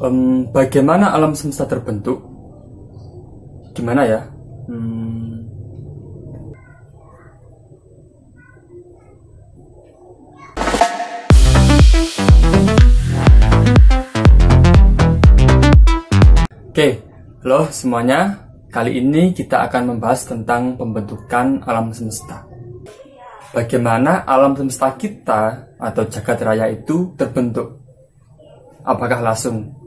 Bagaimana alam semesta terbentuk? Gimana ya? Oke, halo semuanya. Kali ini kita akan membahas tentang pembentukan alam semesta. Bagaimana alam semesta kita atau jagat raya itu terbentuk? Apakah langsung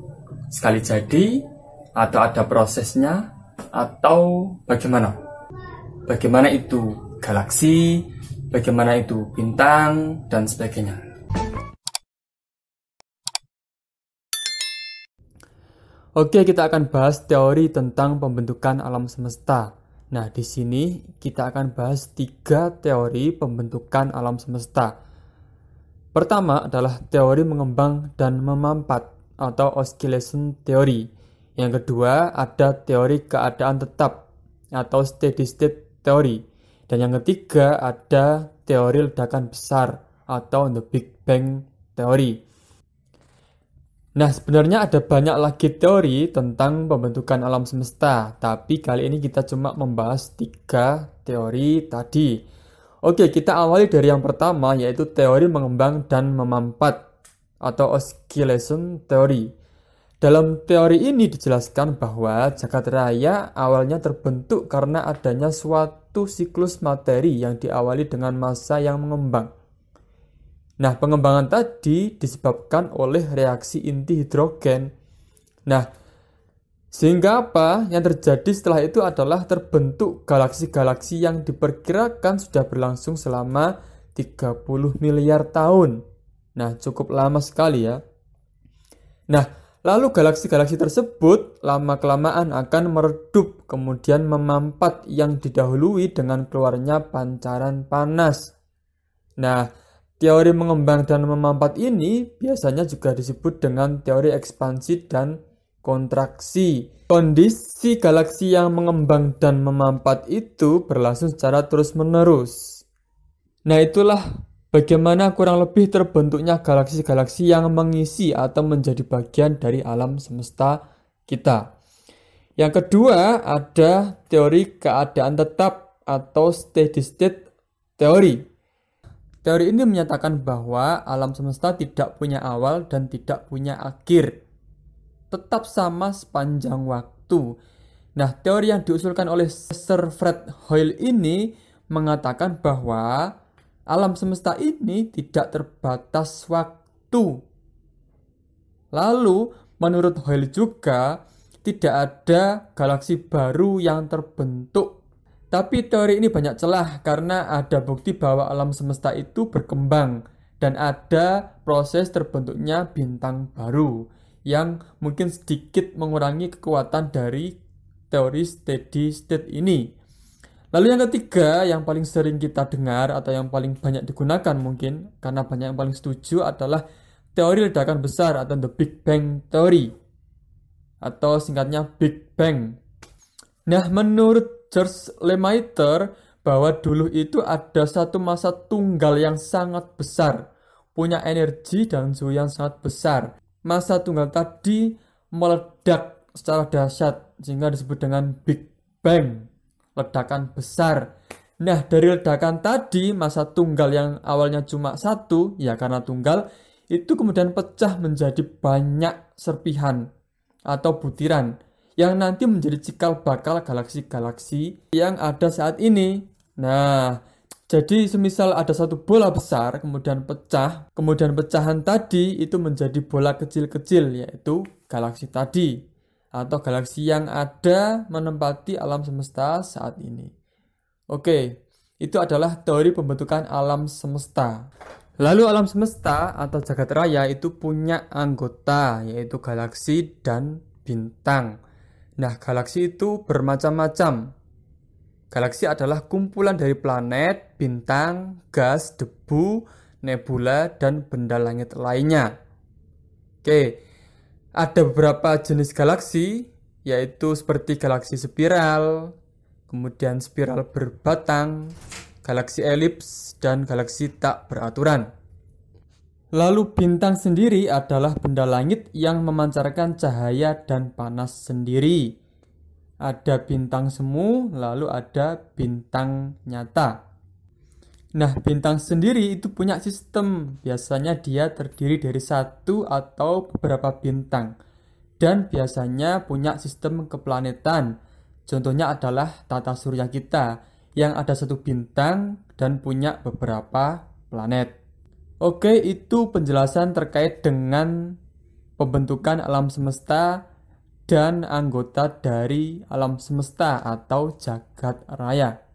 sekali jadi, atau ada prosesnya, atau bagaimana? Bagaimana itu galaksi, bagaimana itu bintang, dan sebagainya. Oke, kita akan bahas teori tentang pembentukan alam semesta. Nah, di sini kita akan bahas 3 teori pembentukan alam semesta. Pertama adalah teori mengembang dan memampat atau oscillation theory. Yang kedua ada teori keadaan tetap atau steady state theory. Dan yang ketiga ada teori ledakan besar atau the Big Bang theory. Nah, sebenarnya ada banyak lagi teori tentang pembentukan alam semesta, tapi kali ini kita cuma membahas 3 teori tadi. Oke, kita awali dari yang pertama, yaitu teori mengembang dan memampat atau oscillation theory. Dalam teori ini dijelaskan bahwa jagat raya awalnya terbentuk karena adanya suatu siklus materi yang diawali dengan massa yang mengembang. Nah, pengembangan tadi disebabkan oleh reaksi inti hidrogen. Nah, sehingga apa? Yang terjadi setelah itu adalah terbentuk galaksi-galaksi yang diperkirakan sudah berlangsung selama 30 miliar tahun. Nah, cukup lama sekali ya. Nah, lalu galaksi-galaksi tersebut lama-kelamaan akan meredup, kemudian memampat yang didahului dengan keluarnya pancaran panas. Nah, teori mengembang dan memampat ini biasanya juga disebut dengan teori ekspansi dan kontraksi. Kondisi galaksi yang mengembang dan memampat itu berlangsung secara terus-menerus. Nah, itulah bagaimana kurang lebih terbentuknya galaksi-galaksi yang mengisi atau menjadi bagian dari alam semesta kita. Yang kedua ada teori keadaan tetap atau steady state theory. Teori ini menyatakan bahwa alam semesta tidak punya awal dan tidak punya akhir, tetap sama sepanjang waktu. Nah, teori yang diusulkan oleh Sir Fred Hoyle ini mengatakan bahwa alam semesta ini tidak terbatas waktu. Lalu, menurut Hoyle juga, tidak ada galaksi baru yang terbentuk. Tapi teori ini banyak celah karena ada bukti bahwa alam semesta itu berkembang dan ada proses terbentuknya bintang baru yang mungkin sedikit mengurangi kekuatan dari teori steady state ini. Lalu yang ketiga yang paling sering kita dengar atau yang paling banyak digunakan mungkin karena banyak yang paling setuju adalah teori ledakan besar atau the Big Bang theory atau singkatnya Big Bang. Nah, menurut George Lemaitre bahwa dulu itu ada satu massa tunggal yang sangat besar, punya energi dan suhu yang sangat besar. Massa tunggal tadi meledak secara dahsyat sehingga disebut dengan Big Bang, ledakan besar. Nah, dari ledakan tadi massa tunggal yang awalnya cuma satu, ya karena tunggal, itu kemudian pecah menjadi banyak serpihan atau butiran yang nanti menjadi cikal bakal galaksi-galaksi yang ada saat ini. Nah, jadi semisal ada satu bola besar, kemudian pecah, kemudian pecahan tadi itu menjadi bola kecil-kecil, yaitu galaksi tadi, atau galaksi yang ada menempati alam semesta saat ini. Oke, itu adalah teori pembentukan alam semesta. Lalu alam semesta atau jagat raya itu punya anggota, yaitu galaksi dan bintang. Nah, galaksi itu bermacam-macam. Galaksi adalah kumpulan dari planet, bintang, gas, debu, nebula, dan benda langit lainnya. Oke, ada beberapa jenis galaksi, yaitu seperti galaksi spiral, kemudian spiral berbatang, galaksi elips, dan galaksi tak beraturan. Lalu bintang sendiri adalah benda langit yang memancarkan cahaya dan panas sendiri. Ada bintang semu, lalu ada bintang nyata. Nah, bintang sendiri itu punya sistem. Biasanya dia terdiri dari satu atau beberapa bintang. Dan biasanya punya sistem keplanetan. Contohnya adalah tata surya kita yang ada satu bintang dan punya beberapa planet. Oke, itu penjelasan terkait dengan pembentukan alam semesta dan anggota dari alam semesta atau jagat raya.